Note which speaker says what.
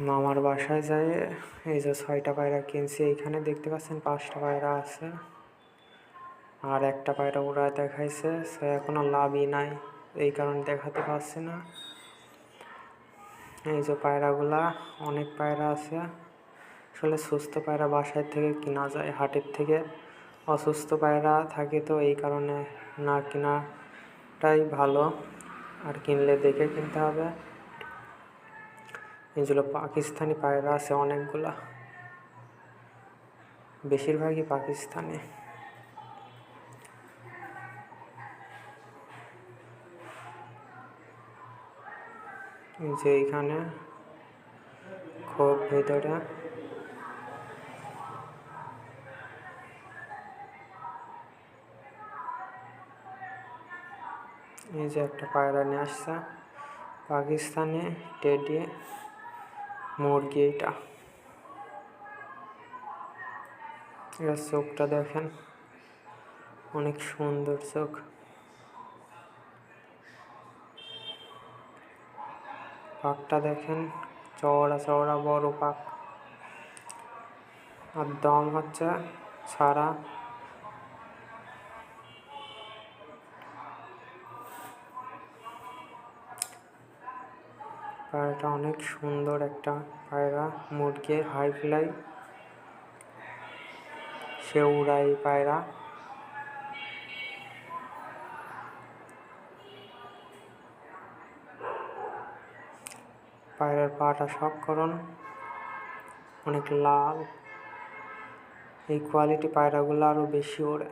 Speaker 1: মামার বাসায় যাই, এই যে 6টা পায়রা কিনছি। এইখানে দেখতে পাচ্ছেন 5টা পায়রা আছে, আর একটা পায়রা ওরা দেখাইছে, সে এখনো লাভই নাই, এই কারণে দেখাতে পারছি না। এই যে পায়রাগুলা, অনেক পায়রা আছে। আসলে সুস্থ পায়রা বাসায় থেকে কিনা যায়, হাটের থেকে অসুস্থ পায়রা থাকে, তো এই কারণে না কেনাটাই ভালো, আর কিনলে দেখে কিনতে হবে। এইগুলো পাকিস্তানি পায়রা আছে অনেকগুলা, বেশিরভাগই পাকিস্তানি। এই যে এইখানে খুব ভেতরে এই যে একটা পায়রা নিয়ে আসছে, পাকিস্তানি টেডি মুরগি। এর চোখটা দেখেন, অনেক সুন্দর চোখ। পাকটা দেখেন, চওড়া চওড়া বড় পাক, আর দম হচ্ছে ছাড়া। পায়রাটা অনেক সুন্দর একটা পায়রা, মুরগি হাই ফ্লাই, সে উড়াই পায়রা। পায়রার পাটা শখ করুন, অনেক লাল। এই কোয়ালিটি পায়রাগুলো আরও বেশি ওড়ে।